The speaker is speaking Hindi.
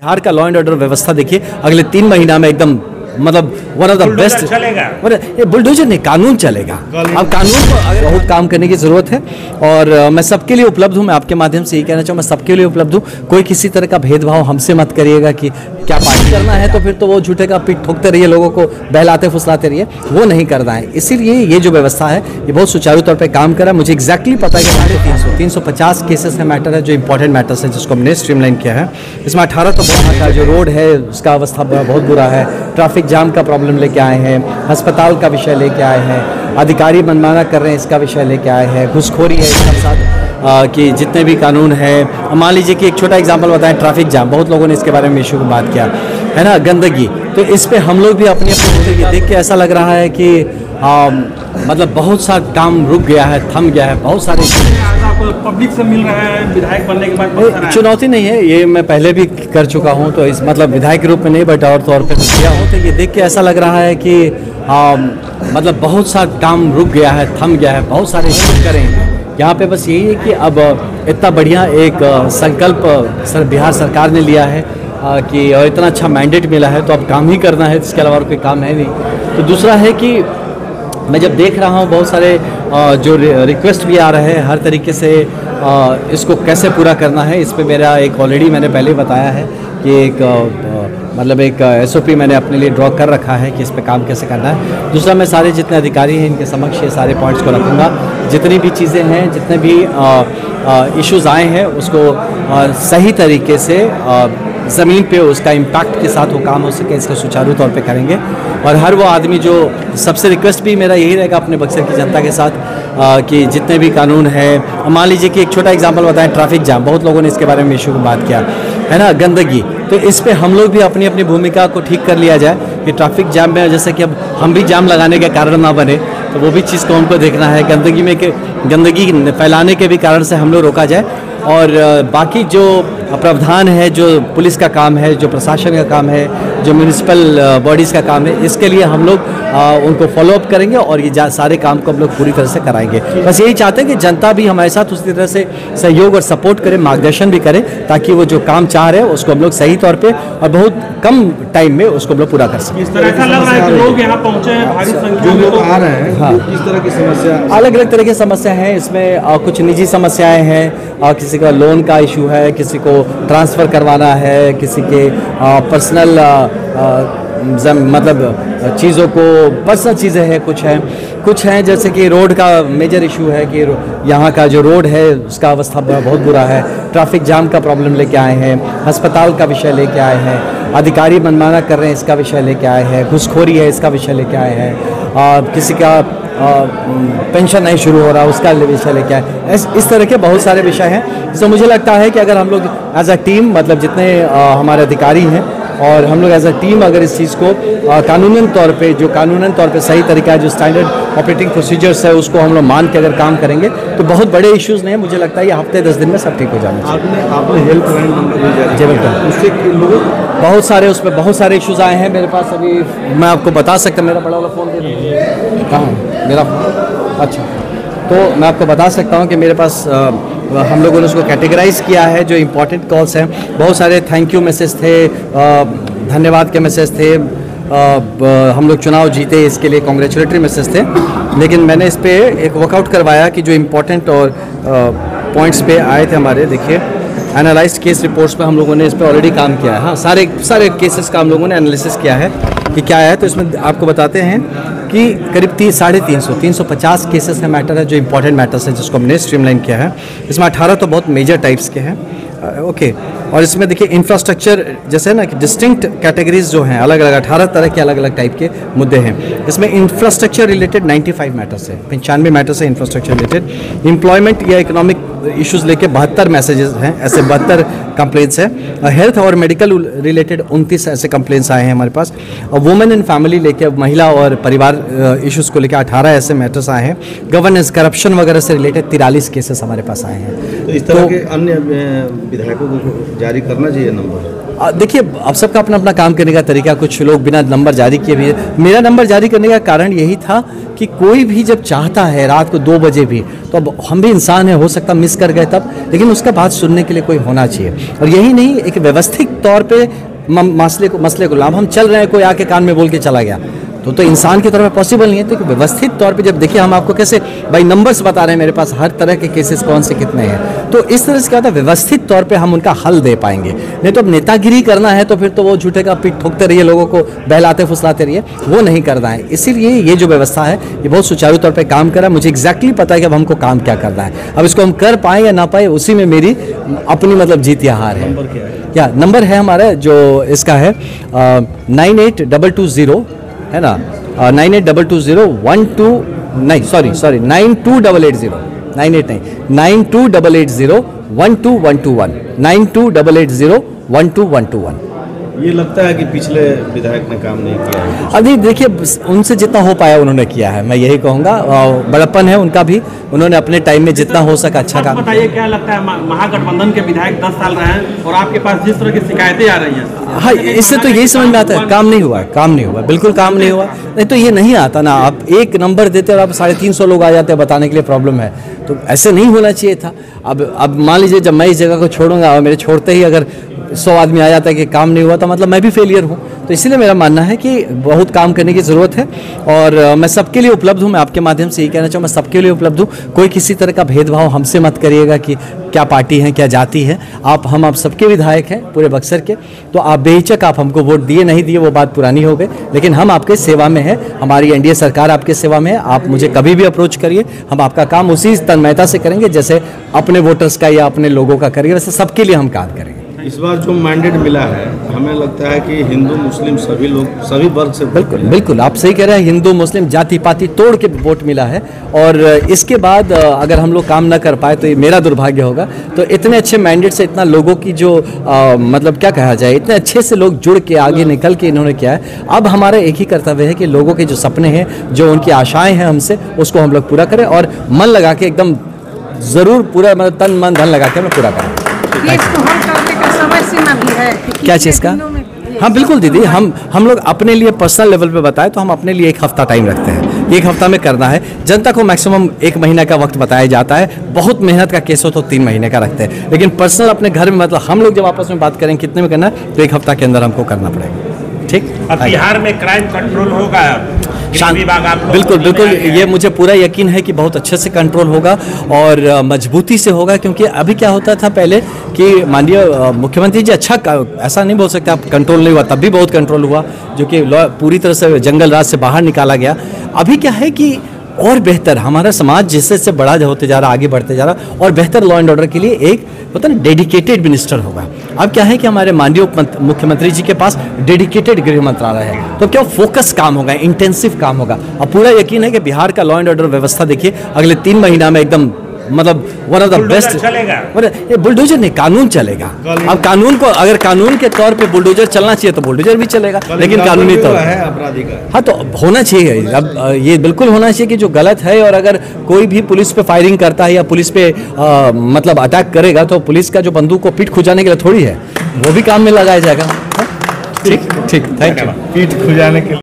बिहार का लॉ एंड ऑर्डर व्यवस्था देखिए अगले 3 महीना में एकदम मतलब वन ऑफ द बेस्ट चलेगा। ये बुलडोजर नहीं, कानून चलेगा। अब कानून को अगर बहुत काम करने की जरूरत है और मैं सबके लिए उपलब्ध हूँ। मैं आपके माध्यम से ये कहना चाहूँ, मैं सबके लिए उपलब्ध हूँ। कोई किसी तरह का भेदभाव हमसे मत करिएगा कि क्या पार्टी करना है तो फिर तो वो झूठे का पीठ ठोकते रहिए, लोगों को बहलाते फुसलाते रहिए, वो नहीं करना है। इसीलिए ये जो व्यवस्था है ये बहुत सुचारू तौर पर काम कर रहा है। मुझे एग्जैक्टली पता है कि 350 केसेस का मैटर है जो इंपॉर्टेंट मैटर्स है, जिसको हमने स्ट्रीमलाइन किया है। इसमें 18 तो बहुत का जो रोड है उसका अवस्था बहुत बुरा है, ट्रैफिक जाम का प्रॉब्लम लेके आए हैं, अस्पताल का विषय लेके आए हैं, अधिकारी मनमाना कर रहे हैं इसका विषय लेके आए हैं, घुसखोरी है इसके साथ कि जितने भी कानून है। मान लीजिए कि एक छोटा एग्जांपल बताएं, ट्रैफिक जाम, बहुत लोगों ने इसके बारे में इशू की बात किया है ना, गंदगी, तो इस पे हम लोग भी अपनी अपनी देख के ऐसा लग रहा है कि मतलब बहुत सा काम रुक गया है, थम गया है। बहुत सारे पब्लिक से मिल रहा है विधायक बनने के बाद, चुनौती नहीं है ये, मैं पहले भी कर चुका हूँ, तो इस मतलब विधायक के रूप में नहीं बट और तौर पर किया हूँ। तो ये देख के ऐसा लग रहा है कि मतलब बहुत सा काम रुक गया है, थम गया है, बहुत सारे इशू करेंगे यहाँ पे। बस यही है कि अब इतना बढ़िया एक संकल्प बिहार सरकार ने लिया है कि और इतना अच्छा मैंडेट मिला है तो अब काम ही करना है, इसके अलावा और कोई काम है नहीं। तो दूसरा है कि मैं जब देख रहा हूँ बहुत सारे जो रिक्वेस्ट भी आ रहे हैं हर तरीके से इसको कैसे पूरा करना है, इस पे मेरा एक ऑलरेडी मैंने पहले बताया है कि एक मतलब एक SOP मैंने अपने लिए ड्रॉ कर रखा है कि इस पे काम कैसे करना है। दूसरा मैं सारे जितने अधिकारी हैं इनके समक्ष ये सारे पॉइंट्स को रखूँगा, जितनी भी चीज़ें हैं, जितने भी इश्यूज़ आए हैं उसको सही तरीके से ज़मीन पे उसका इम्पैक्ट के साथ वो काम हो सके, इसका सुचारू तौर पे करेंगे। और हर वो आदमी जो, सबसे रिक्वेस्ट भी मेरा यही रहेगा अपने बक्सर की जनता के साथ कि जितने भी कानून है, मान लीजिए कि एक छोटा एग्जांपल बताएं, ट्रैफिक जाम, बहुत लोगों ने इसके बारे में इशू की बात किया है ना, गंदगी, तो इस पे हम लोग भी अपनी अपनी भूमिका को ठीक कर लिया जाए कि ट्रैफिक जाम में जैसे कि अब हम भी जाम लगाने के कारण ना बने, तो वो भी चीज़ को हमको देखना है। गंदगी में गंदगी फैलाने के भी कारण से हम लोग रोका जाए। और बाकी जो प्रावधान है, जो पुलिस का काम है, जो प्रशासन का काम है, जो म्यूनिसिपल बॉडीज़ का काम है, इसके लिए हम लोग उनको फॉलोअप करेंगे और ये सारे काम को हम लोग पूरी तरह से कराएंगे। बस यही चाहते हैं कि जनता भी हमारे साथ उसी तरह से सहयोग और सपोर्ट करे, मार्गदर्शन भी करे, ताकि वो जो काम चाह रहे हैं उसको हम लोग सही तौर पे और बहुत कम टाइम में उसको हम लोग पूरा कर सकें। इस तरह का लग रहा है कि लोग यहाँ पहुँचे हैं भारी संख्या में, लोग आ रहे हैं। हाँ, इस तरह की समस्या, अलग अलग तरह की समस्या है इसमें। कुछ निजी समस्याएं हैं, किसी का लोन का इशू है, किसी को ट्रांसफ़र करवाना है, किसी के पर्सनल मतलब चीज़ों को, पर्सनल चीज़ें हैं, कुछ हैं जैसे कि रोड का मेजर इशू है कि यहाँ का जो रोड है उसका अवस्था बहुत बुरा है, ट्रैफिक जाम का प्रॉब्लम लेके आए हैं, अस्पताल का विषय लेके आए हैं, अधिकारी मनमाना कर रहे हैं इसका विषय लेके आए हैं, घुसखोरी है इसका विषय लेके आए हैं, किसी का पेंशन नहीं शुरू हो रहा उसका विषय लेके आए। इस तरह के बहुत सारे विषय हैं। तो मुझे लगता है कि अगर हम लोग एज अ टीम, मतलब जितने हमारे अधिकारी हैं और हम लोग एज अ टीम अगर इस चीज़ को कानूनन तौर पे सही तरीका है, जो स्टैंडर्ड ऑपरेटिंग प्रोसीजर्स है उसको हम लोग मान के अगर काम करेंगे तो बहुत बड़े इश्यूज़ नहीं है। मुझे लगता है ये हफ्ते 10 दिन में सब ठीक हो जाना चाहिए। आपने हेल्पलाइन नंबर जी बिल्कुल, उससे बहुत सारे उसमें बहुत सारे इश्यूज़ आए हैं मेरे पास। अभी मैं आपको बता सकता हूँ, मेरा बड़ा वाला फ़ोन दे दीजिए। कहाँ मेरा फ़ोन? अच्छा, तो मैं आपको बता सकता हूँ कि मेरे पास हम लोगों ने उसको कैटेगराइज किया है, जो इम्पोर्टेंट कॉल्स हैं। बहुत सारे थैंक यू मैसेज थे, धन्यवाद के मैसेज थे, हम लोग चुनाव जीते इसके लिए कॉन्ग्रेचुलेटरी मैसेज थे, लेकिन मैंने इस पर एक वर्कआउट करवाया कि जो इम्पोर्टेंट और पॉइंट्स पे आए थे हमारे, देखिए एनालाइज केस रिपोर्ट्स पे हम लोगों ने इस पर ऑलरेडी काम किया है। हाँ, सारे केसेस का हम लोगों ने एनालिसिस किया है कि क्या है। तो इसमें आपको बताते हैं कि करीब 350 केसेस का मैटर है जो इंपॉर्टेंट मैटर्स है, जिसको हमने स्ट्रीमलाइन किया है। इसमें 18 तो बहुत मेजर टाइप्स के हैं, ओके। और इसमें देखिए इंफ्रास्ट्रक्चर, जैसे ना कि डिस्टिंक्ट कैटेगरीज जो हैं, अलग अलग 18 तरह के अलग अलग टाइप के मुद्दे हैं। इसमें इंफ्रास्ट्रक्चर रिलेटेड 95 मैटर्स है, 95 मैटर्स है इंफ्रास्ट्रक्चर रिलेटेड। एम्प्लॉयमेंट या इकोनॉमिक इश्यूज़ लेके 72 मैसेजेस हैं, ऐसे 72 कंप्लेंट्स हैं। हेल्थ और मेडिकल रिलेटेड 29 ऐसे कंप्लेंट्स आए हैं हमारे पास। और वुमेन एंड फैमिली लेके, महिला और परिवार इश्यूज़ को लेकर 18 ऐसे मैटर्स आए हैं। गवर्नेंस, करप्शन वगैरह से रिलेटेड 43 केसेस हमारे पास आए हैं। तो इस तरह के अन्य विधायकों को जारी करना चाहिए नंबर। देखिए, अब सबका अपना अपना काम करने का तरीका, कुछ लोग बिना नंबर जारी किए भी। मेरा नंबर जारी करने का कारण यही था कि कोई भी जब चाहता है रात को 2 बजे भी, तो अब हम भी इंसान हैं, हो सकता मिस कर गए तब, लेकिन उसका बात सुनने के लिए कोई होना चाहिए। और यही नहीं, एक व्यवस्थित तौर पे मसले को लाभ हम चल रहे हैं, कोई आके कान में बोल के चला गया तो इंसान की तरफ पॉसिबल नहीं है। तो व्यवस्थित तौर पे जब देखिए, हम आपको कैसे भाई नंबर्स बता रहे हैं, मेरे पास हर तरह के केसेस कौन से कितने हैं, तो इस तरह से क्या होता है, व्यवस्थित तौर पे हम उनका हल दे पाएंगे। नहीं तो अब नेतागिरी करना है तो फिर तो वो झूठे का पीठ ठोकते रहिए, लोगों को बहलाते फुसलाते रहिए, वो नहीं करना है। इसीलिए ये जो व्यवस्था है ये बहुत सुचारू तौर पर काम कर रहा है। मुझे एग्जैक्टली पता है कि अब हमको काम क्या करना है। अब इसको हम कर पाएँ या ना पाए, उसी में मेरी अपनी मतलब जीत या हार है। क्या नंबर है हमारा जो इसका है 9822 है ना, 9822 नहीं सॉरी 92880 12121 9280 ये लगता है कि पिछले विधायक ने काम नहीं किया है। अभी देखिए, उनसे जितना हो पाया उन्होंने किया है, मैं यही कहूँगा। बड़प्पन है उनका भी, उन्होंने अपने टाइम में जितना हो सका अच्छा काम। बताइए, क्या लगता है महागठबंधन के विधायक 10 साल रहे हैं और आपके पास जिस तरह की शिकायतें आ रही हैं, हाँ, इससे तो यही समझ में आता है काम नहीं हुआ, बिल्कुल काम नहीं हुआ। नहीं तो ये नहीं आता ना, आप एक नंबर देते और आप 350 लोग आ जाते हैं बताने के लिए प्रॉब्लम है, तो ऐसे नहीं होना चाहिए था। अब मान लीजिए, जब मैं इस जगह को छोड़ूंगा और मेरे छोड़ते ही अगर 100 आदमी आ जाता है कि काम नहीं हुआ, तो मतलब मैं भी फेलियर हूँ। तो इसलिए मेरा मानना है कि बहुत काम करने की ज़रूरत है और मैं सबके लिए उपलब्ध हूँ। मैं आपके माध्यम से यही कहना चाहूँ, मैं सबके लिए उपलब्ध हूँ। कोई किसी तरह का भेदभाव हमसे मत करिएगा कि क्या पार्टी है, क्या जाति है। आप सबके विधायक हैं पूरे बक्सर के, तो आप बेहिचक आप हमको वोट दिए नहीं दिए वो बात पुरानी हो गई, लेकिन हम आपके सेवा में हैं। हमारी एनडीए सरकार आपके सेवा में है। आप मुझे कभी भी अप्रोच करिए, हम आपका काम उसी तन्मयता से करेंगे जैसे अपने वोटर्स का या अपने लोगों का करेंगे, वैसे सबके लिए हम काम करेंगे। इस बार जो मैंडेट मिला है, हमें लगता है कि हिंदू मुस्लिम सभी लोग, सभी वर्ग से बिल्कुल आप सही कह रहे हैं। हिंदू मुस्लिम जाति पाति तोड़ के वोट मिला है और इसके बाद अगर हम लोग काम ना कर पाए तो ये मेरा दुर्भाग्य होगा। तो इतने अच्छे मैंडेट से इतना लोगों की जो मतलब क्या कहा जाए, इतने अच्छे से लोग जुड़ के आगे निकल के इन्होंने किया है। अब हमारा एक ही कर्तव्य है कि लोगों के जो सपने हैं, जो उनकी आशाएं हैं हमसे, उसको हम लोग पूरा करें और मन लगा के एकदम ज़रूर पूरा मतलब तन मन धन लगा के हमें पूरा करें। समय सीमा भी है क्या चीज़ का? हाँ बिल्कुल दीदी, हम लोग अपने लिए पर्सनल लेवल पे बताएं तो हम अपने लिए 1 हफ्ता टाइम रखते हैं। 1 हफ्ता में करना है। जनता को मैक्सिमम 1 महीना का वक्त बताया जाता है। बहुत मेहनत का केस हो तो 3 महीने का रखते हैं, लेकिन पर्सनल अपने घर में मतलब हम लोग जब आपस में बात करें कितने में करना है, तो 1 हफ्ता के अंदर हमको करना पड़ेगा। ठीक। अब बिहार में क्राइम कंट्रोल होगा, बिल्कुल, ये मुझे पूरा यकीन है कि बहुत अच्छे से कंट्रोल होगा और मजबूती से होगा। क्योंकि अभी क्या होता था पहले कि माननीय मुख्यमंत्री जी अच्छा, ऐसा नहीं बोल सकते आप कंट्रोल नहीं हुआ, तब भी बहुत कंट्रोल हुआ, जो कि पूरी तरह से जंगल राज से बाहर निकाला गया। अभी क्या है कि और बेहतर हमारा समाज जैसे से बड़ा होते जा रहा, आगे बढ़ते जा रहा, और बेहतर लॉ एंड ऑर्डर के लिए एक होता है ना डेडिकेटेड मिनिस्टर होगा। अब क्या है कि हमारे माननीय मुख्यमंत्री जी के पास डेडिकेटेड गृह मंत्रालय है, तो क्या फोकस काम होगा, इंटेंसिव काम होगा। अब पूरा यकीन है कि बिहार का लॉ एंड ऑर्डर व्यवस्था देखिए अगले 3 महीना में एकदम मतलब वन ऑफ द बेस्ट चलेगा। ये बुलडोजर नहीं, कानून चलेगा। अब कानून को, अगर कानून के तौर पे बुलडोजर चलना चाहिए तो बुलडोजर भी चलेगा, लेकिन कानूनी तौर है अपराधी का। हाँ तो होना चाहिए। अब ये बिल्कुल होना चाहिए कि जो गलत है, और अगर कोई भी पुलिस पे फायरिंग करता है या पुलिस पे मतलब अटैक करेगा, तो पुलिस का जो बंदूक को पीठ खुजाने के लिए थोड़ी है, वो भी काम में लगाया जाएगा। ठीक, थैंक यू। पीठ खुजाने के लिए